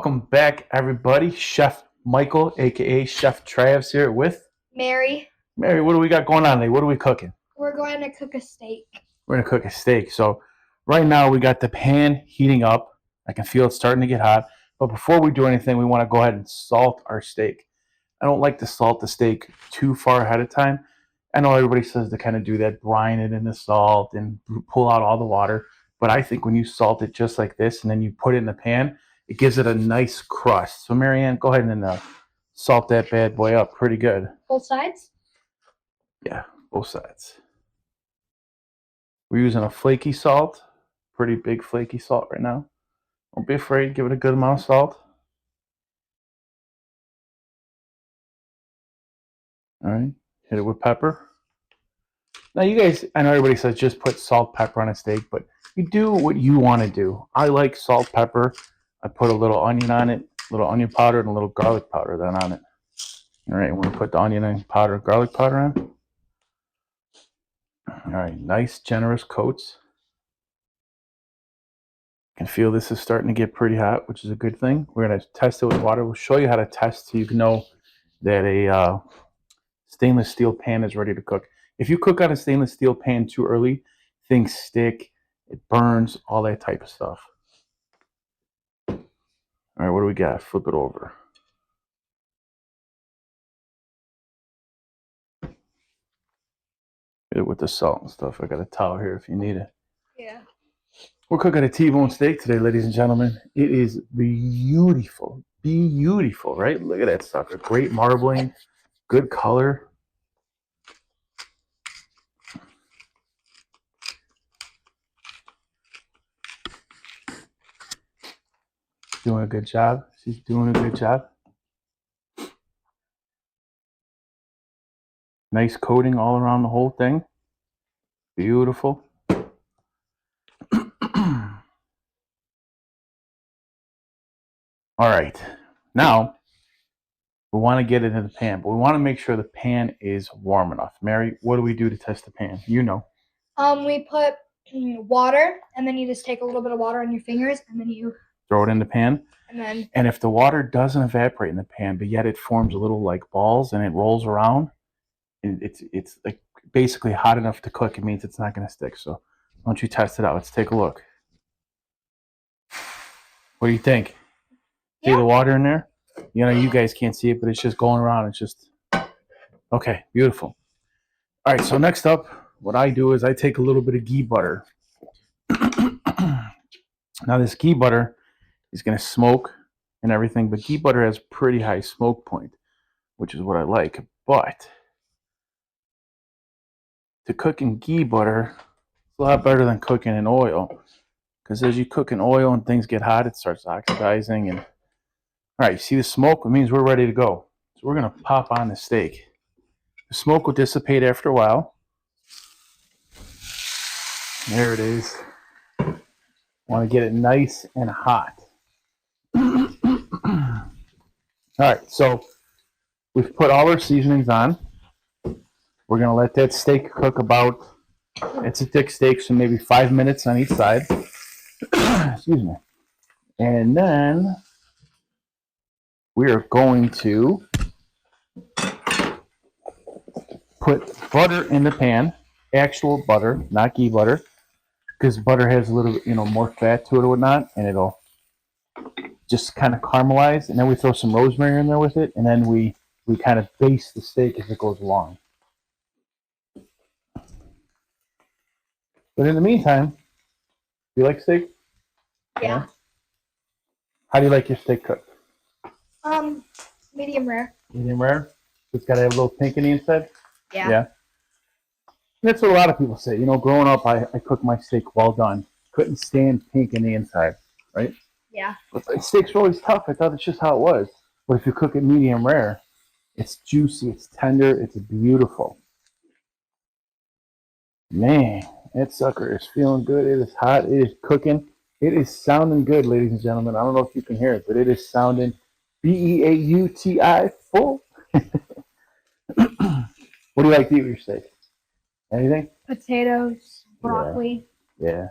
Welcome back, everybody. Chef Michael, aka Chef Travs, here with Mary. Mary. What do we got going on today? What are we cooking? We're going to cook a steak. We're gonna cook a steak. So right now we got the pan heating up. I can feel it starting to get hot. But before we do anything, we want to go ahead and salt our steak. I don't like to salt the steak too far ahead of time. I know everybody says to kind of do that, brine it in the salt and pull out all the water. But I think when you salt it just like this and then you put it in the pan, it gives it a nice crust. So Marianne, go ahead and salt that bad boy up pretty good. Both sides? Yeah, both sides. We're using a flaky salt, pretty big flaky salt right now. Don't be afraid, give it a good amount of salt. All right, hit it with pepper. Now you guys, I know everybody says just put salt, pepper on a steak, but you do what you want to do. I like salt, pepper. I put a little onion on it, a little onion powder and a little garlic powder then on it. All right, we're gonna put the onion and powder, garlic powder on. All right, nice generous coats. I can feel this is starting to get pretty hot, which is a good thing. We're gonna test it with water. We'll show you how to test so you can know that a stainless steel pan is ready to cook. If you cook on a stainless steel pan too early, things stick, it burns, all that type of stuff. All right, what do we got? Flip it over. Hit it with the salt and stuff. I got a towel here if you need it. Yeah. We're cooking a T-bone steak today, ladies and gentlemen. It is beautiful. Beautiful, right? Look at that sucker. Great marbling, good color. Doing a good job. She's doing a good job. Nice coating all around the whole thing. Beautiful. All right. Now, we want to get it in the pan, but we want to make sure the pan is warm enough. Mary, what do we do to test the pan? You know. We put water, and then you just take a little bit of water on your fingers, and then you throw it in the pan. And if the water doesn't evaporate in the pan, but yet it forms a little like balls and it rolls around, and it's like basically hot enough to cook, it means it's not going to stick. So why don't you test it out? Let's take a look. What do you think? See the water in there? You know, you guys can't see it, but it's just going around. It's just okay, beautiful. All right, so next up, what I do is I take a little bit of ghee butter. Now this ghee butter is going to smoke and everything, but ghee butter has pretty high smoke point, which is what I like. But to cook in ghee butter, it's a lot better than cooking in oil, because as you cook in oil and things get hot, it starts oxidizing. And all right, you see the smoke? It means we're ready to go. So we're going to pop on the steak. The smoke will dissipate after a while. There it is. Want to get it nice and hot. All right, so we've put all our seasonings on. We're going to let that steak cook about, it's a thick steak, so maybe 5 minutes on each side. Excuse me. And then we are going to put butter in the pan, actual butter, not ghee butter, because butter has a little, more fat to it or whatnot, and it'll just kind of caramelize. And then we throw some rosemary in there with it, and then we kind of baste the steak as it goes along. But in the meantime, do you like steak? Yeah. How do you like your steak cooked? Medium rare. Medium rare? It's got to have a little pink in the inside? Yeah. Yeah. That's what a lot of people say. Growing up, I cooked my steak well done. Couldn't stand pink in the inside, right? Yeah. But steaks were always tough. I thought it's just how it was. But if you cook it medium rare, it's juicy, it's tender, it's beautiful. Man, that sucker is feeling good. It is hot. It is cooking. It is sounding good, ladies and gentlemen. I don't know if you can hear it, but it is sounding B-E-A-U-T-I full. What do you like to eat with your steak? Anything? Potatoes, broccoli. Yeah.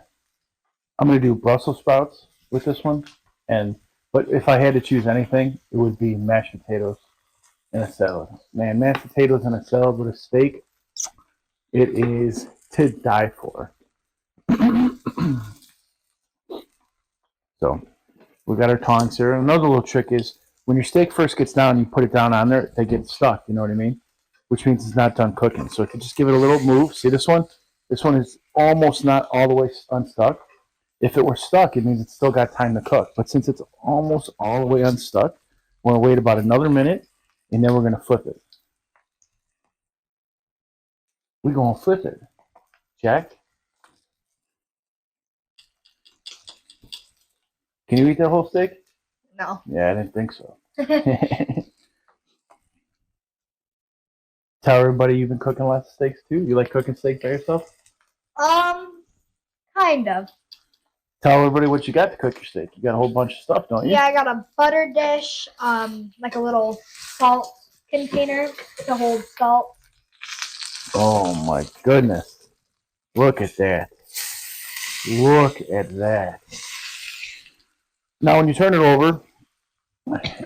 I'm going to do Brussels sprouts with this one. But But if I had to choose anything, it would be mashed potatoes and a salad. Man, mashed potatoes and a salad with a steak, it is to die for. So we got our tongs here. Another little trick is when your steak first gets down, you put it down on there, they get stuck. You know what I mean? Which means it's not done cooking. So if you just give it a little move, see this one? This one is almost not all the way unstuck. If it were stuck, it means it's still got time to cook. But since it's almost all the way unstuck, we're going to wait about another minute, and then we're going to flip it. We're going to flip it. Jack? Can you eat that whole steak? No. Yeah, I didn't think so. Tell everybody you've been cooking lots of steaks too. You like cooking steak by yourself? Kind of. Tell everybody what you got to cook your steak. You got a whole bunch of stuff, don't you? Yeah, I got a butter dish, like a little salt container to hold salt. Oh my goodness. Look at that. Look at that. Now when you turn it over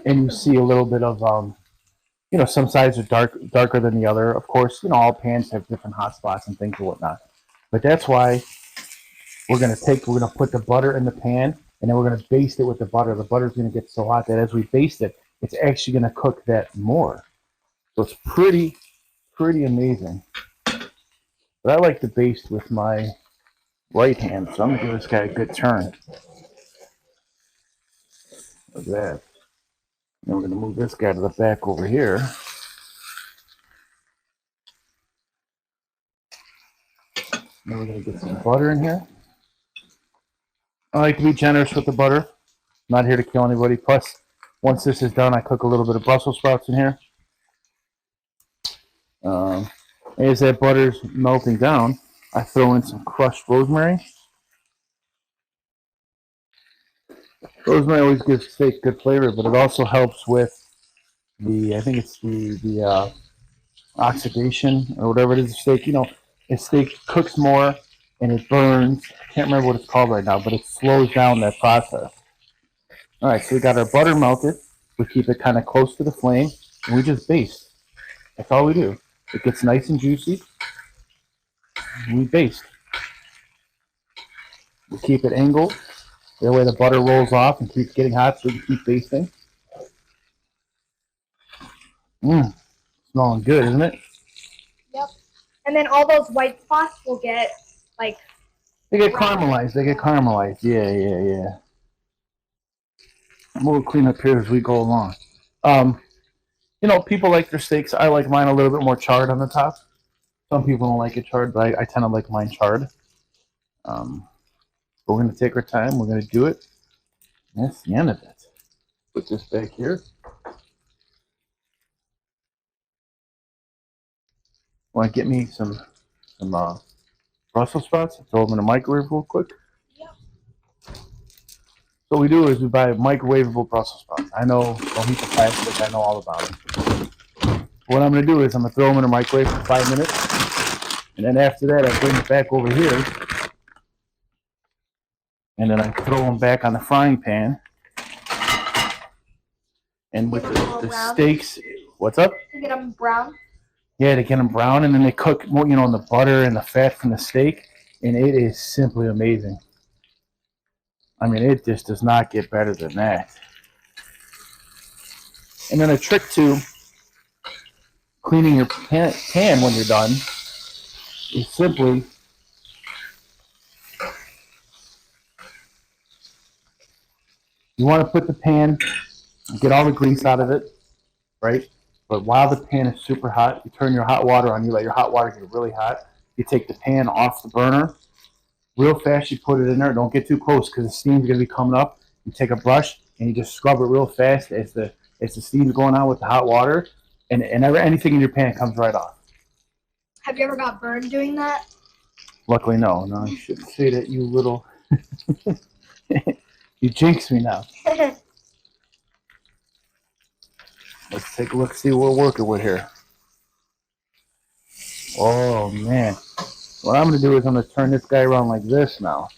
and you see a little bit of some sides are darker than the other. Of course, all pans have different hot spots and things and whatnot. But that's why we're gonna put the butter in the pan, and then we're gonna baste it with the butter. The butter's gonna get so hot that as we baste it, it's actually gonna cook that more. So it's pretty amazing. But I like to baste with my right hand, so I'm gonna give this guy a good turn. Like that. Then we're gonna move this guy to the back over here. Then we're gonna get some butter in here. I like to be generous with the butter. I'm not here to kill anybody. Plus, once this is done, I cook a little bit of Brussels sprouts in here. As that butter's melting down, I throw in some crushed rosemary. Rosemary always gives steak good flavor, but it also helps with I think it's the oxidation or whatever it is of steak. If steak cooks more and it burns, I can't remember what it's called right now, but it slows down that process. All right, so we got our butter melted. We keep it kind of close to the flame, and we just baste. That's all we do. It gets nice and juicy. We baste. We keep it angled. That way the butter rolls off and keeps getting hot, so we keep basting. Smelling good, isn't it? Yep. And then all those white spots will get like. They get caramelized. Yeah. We'll clean up here as we go along. People like their steaks. I like mine a little bit more charred on the top. Some people don't like it charred, but I tend to like mine charred. But we're going to take our time. We're going to do it. That's the end of it. Put this back here. Want to get me some Brussels sprouts? Throw them in the microwave real quick. Yep. So what we do is we buy microwavable Brussels sprouts. I know, don't heat the plastic. I know all about it. What I'm going to do is I'm going to throw them in the microwave for 5 minutes. And then after that, I bring it back over here. And then I throw them back on the frying pan. And with the steaks, what's up? To get them brown. Yeah, to get them brown, and then they cook more, in the butter and the fat from the steak, and it is simply amazing. I mean, it just does not get better than that. And then a trick to cleaning your pan when you're done is simply you want to put the pan, get all the grease out of it, right? But while the pan is super hot, you turn your hot water on. You let your hot water get really hot. You take the pan off the burner. Real fast, you put it in there. Don't get too close because the steam's going to be coming up. You take a brush and you just scrub it real fast as the steam's going on with the hot water. And anything in your pan comes right off. Have you ever got burned doing that? Luckily, no. No, I shouldn't say that, you little... You jinxed me now. Let's take a look, see what we're working with here. Oh, man. What I'm going to do is I'm going to turn this guy around like this now.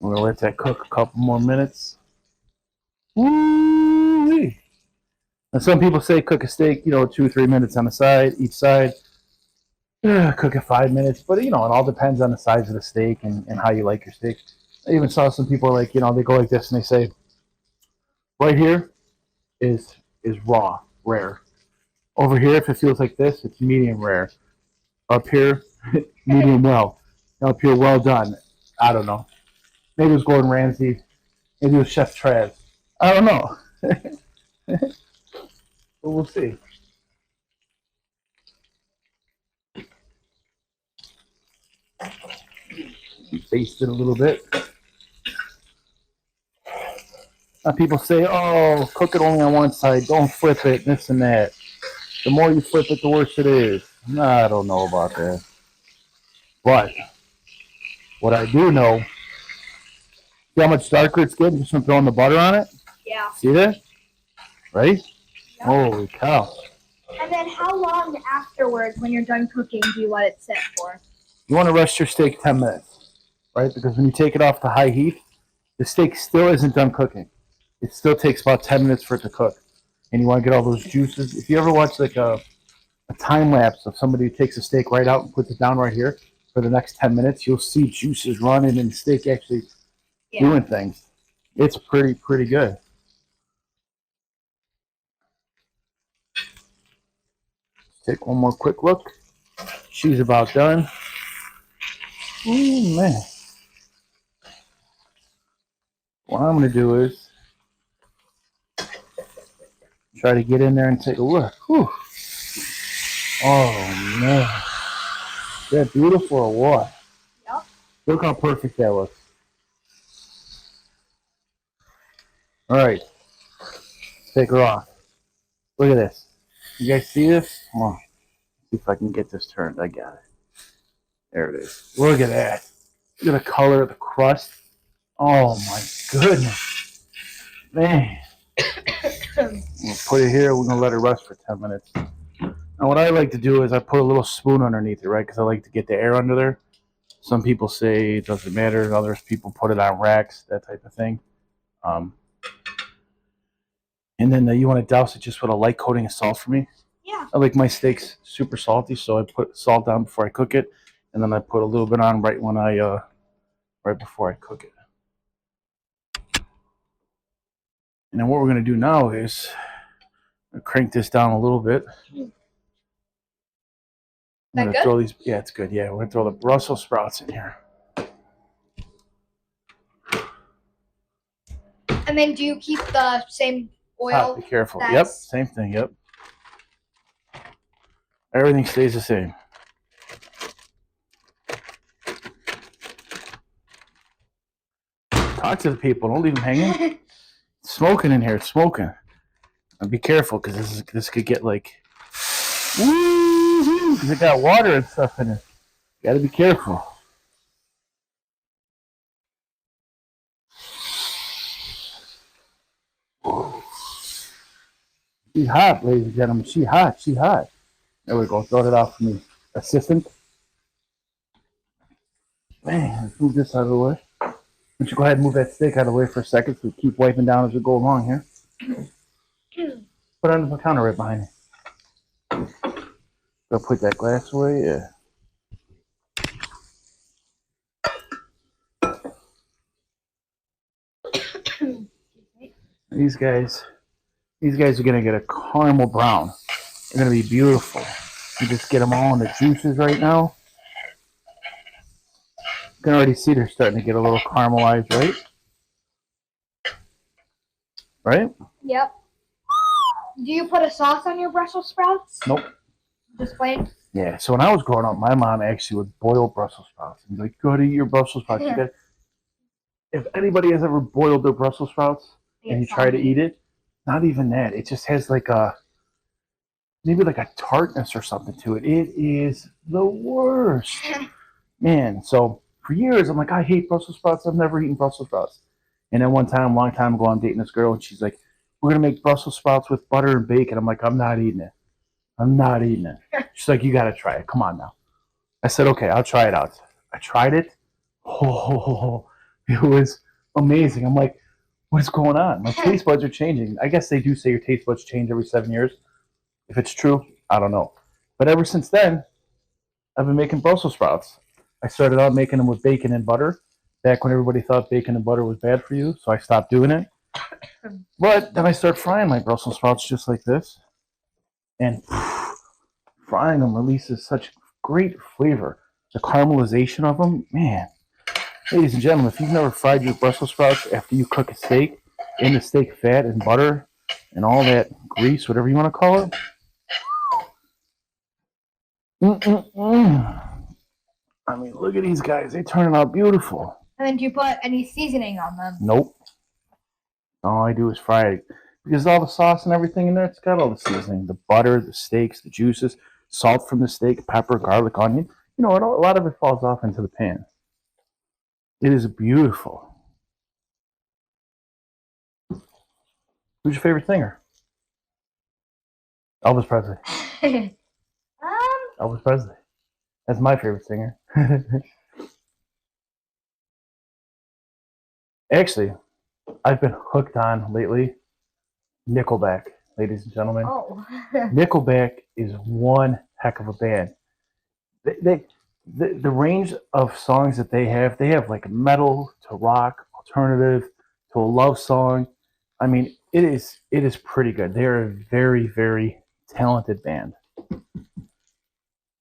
We're gonna let that cook a couple more minutes. Woo-wee. And some people say cook a steak, 2 or 3 minutes on the side, each side. Cook it 5 minutes, but it all depends on the size of the steak and how you like your steak. I even saw some people like, they go like this and they say, right here is raw, rare. Over here, if it feels like this, it's medium rare. Up here, medium well. Up here, well done. I don't know. Maybe it was Gordon Ramsay. Maybe it was Chef Travs. I don't know. But we'll see. Baste it a little bit. Now people say, oh, cook it only on one side. Don't flip it, this and that. The more you flip it, the worse it is. I don't know about that. But what I do know, see how much darker it's getting just from throwing the butter on it? Yeah. See that? Right? Yep. Holy cow. And then how long afterwards, when you're done cooking, do you let it sit for? You want to rest your steak 10 minutes, right? Because when you take it off the high heat, the steak still isn't done cooking. It still takes about 10 minutes for it to cook. And you want to get all those juices. If you ever watch like a time lapse of somebody who takes a steak right out and puts it down right here for the next 10 minutes, you'll see juices running and the steak actually doing things. It's pretty good. Take one more quick look. She's about done. Ooh, man. What I'm going to do is try to get in there and take a look. Whew. Oh, man. Is that beautiful or what? Yep. Look how perfect that looks. All right. Take her off. Look at this. You guys see this? Come on. See if I can get this turned. I got it. There it is. Look at that. Look at the color of the crust. Oh, my goodness. Man. We'll put it here. We're going to let it rest for 10 minutes. Now, what I like to do is I put a little spoon underneath it, right? Because I like to get the air under there. Some people say it doesn't matter. Others people put it on racks, that type of thing. And then you want to douse it just with a light coating of salt for me. Yeah. I like my steaks super salty, so I put salt down before I cook it, and then I put a little bit on right before I cook it. And then what we're going to do now is crank this down a little bit. I'm going to throw these. Yeah, it's good. Yeah, we're going to throw the Brussels sprouts in here. And then do you keep the same oil? Be careful. Yep, same thing. Yep. Everything stays the same. Talk to the people. Don't leave them hanging. It's smoking in here. It's smoking. And be careful because this could get like, woo-hoo, because it got water and stuff in it. You got to be careful. She's hot, ladies and gentlemen. She's hot. She's hot. There we go. Throw it off for me. Assistant. Man, let's move this out of the way. Why don't you go ahead and move that steak out of the way for a second so we keep wiping down as we go along here. Put it under the counter right behind you. Go put that glass away. Yeah. These guys are gonna get a caramel brown. They're gonna be beautiful. You just get them all in the juices right now. You can already see they're starting to get a little caramelized, right? Right? Yep. Do you put a sauce on your Brussels sprouts? Nope. Just plain? Yeah, so when I was growing up, my mom actually would boil Brussels sprouts. And be like, go to eat your Brussels sprouts. Yeah. If anybody has ever boiled their Brussels sprouts and you try to eat it, not even that. It just has like maybe like a tartness or something to it. It is the worst. Man, so for years, I'm like, I hate Brussels sprouts. I've never eaten Brussels sprouts. And then one time, a long time ago, I'm dating this girl, and she's like, we're going to make Brussels sprouts with butter and bacon. I'm like, I'm not eating it. I'm not eating it. She's like, you got to try it. Come on now. I said, okay, I'll try it out. I tried it. Oh, It was amazing. I'm like, what is going on? My taste buds are changing. I guess they do say your taste buds change every 7 years. If it's true, I don't know. But ever since then, I've been making Brussels sprouts. I started out making them with bacon and butter back when everybody thought bacon and butter was bad for you, so I stopped doing it. But then I started frying my Brussels sprouts just like this, and frying them releases such great flavor. The caramelization of them, man. Ladies and gentlemen, if you've never fried your Brussels sprouts after you cook a steak in the steak fat and butter and all that grease, whatever you want to call it, I mean, look at these guys. They're turning out beautiful. And then do you put any seasoning on them? Nope. All I do is fry it. Because all the sauce and everything in there, it's got all the seasoning. The butter, the steaks, the juices, salt from the steak, pepper, garlic, onion. You know, a lot of it falls off into the pan. It is beautiful. Who's your favorite singer? Elvis Presley. Elvis Presley. That's my favorite singer. Actually, I've been hooked on lately Nickelback, ladies and gentlemen. Oh. Nickelback is one heck of a band. The range of songs that they have like metal to rock, alternative to a love song. I mean, it is pretty good. They're a very, very talented band.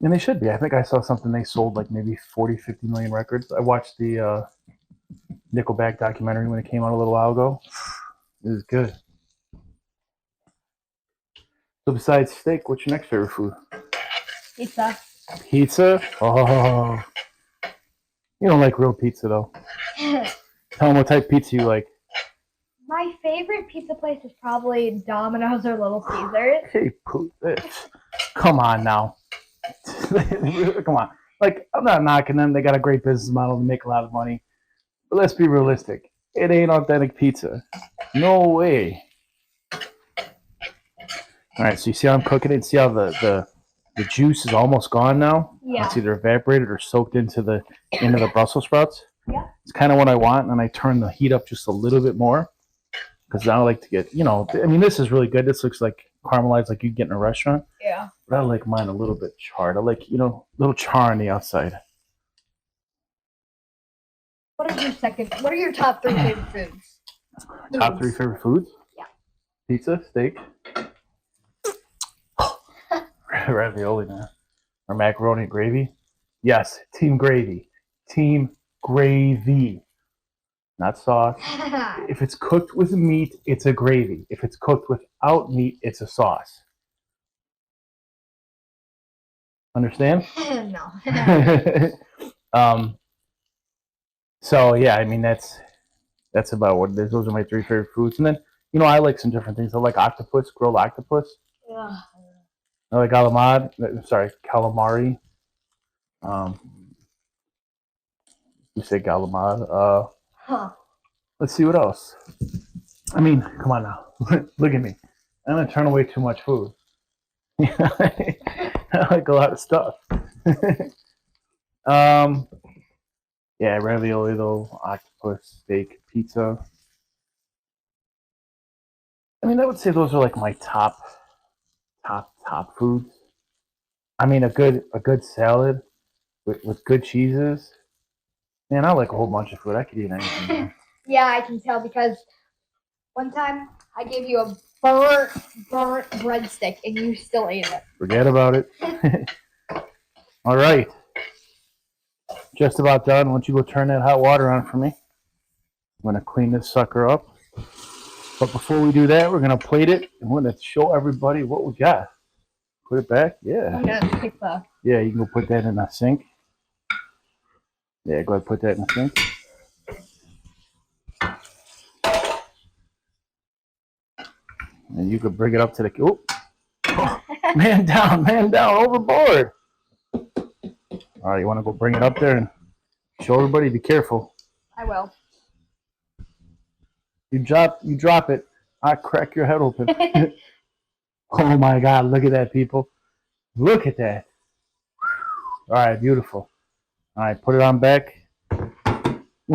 And they should be. I think I saw something they sold like maybe 40, 50 million records. I watched the Nickelback documentary when it came out a little while ago. It was good. So besides steak, what's your next favorite food? Pizza. Pizza? Oh. You don't like real pizza, though. Tell them what type of pizza you like. My favorite pizza place is probably Domino's or Little Caesars. Hey, this. Come on now. Come on. Like, I'm not knocking them. They got a great business model. They make a lot of money. But let's be realistic. It ain't authentic pizza. No way. All right, so you see how I'm cooking it? See how the juice is almost gone now? Yeah. It's either evaporated or soaked into the Brussels sprouts. Yeah. It's kind of what I want, and I turn the heat up just a little bit more because I like to get, I mean, this is really good. This looks like caramelized like you'd get in a restaurant. Yeah. But I like mine a little bit charred. I like, little char on the outside. What are your top 3 favorite foods? Top 3 favorite foods? Yeah. Pizza, steak, ravioli, man. Or macaroni and gravy. Yes, team gravy. Team gravy. Not sauce. If it's cooked with meat, it's a gravy. If it's cooked without meat, it's a sauce. Understand? No. So yeah, I mean that's about what it is. Those are my 3 favorite foods. And then, I like some different things. I like octopus, grilled octopus. Yeah. I like calamari. You say calamari. Let's see what else. I mean, come on now. Look at me. I'm gonna turn away too much food. I like a lot of stuff. Yeah, ravioli though, octopus, steak, pizza. I mean, I would say those are like my top foods. I mean, a good salad with good cheeses. Man, I like a whole bunch of food. I could eat anything. Yeah, I can tell because one time I gave you a burnt breadstick and you still ate it. Forget about it. All right. Just about done. Why don't you go turn that hot water on for me? I'm going to clean this sucker up. But before we do that, we're going to plate it and we're going to show everybody what we got. Put it back? Yeah. I'm going to pick the... Yeah, you can go put that in the sink. Yeah, go ahead and put that in the sink. And you could bring it up to the... Oh, man down, overboard. All right, you want to go bring it up there and show everybody? Be careful. I will. You drop it, I crack your head open. Oh my God, look at that, people. Look at that. All right, beautiful. All right, put it on back.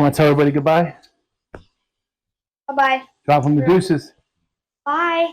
want to tell everybody goodbye? Bye-bye. Drop them the deuces. Bye.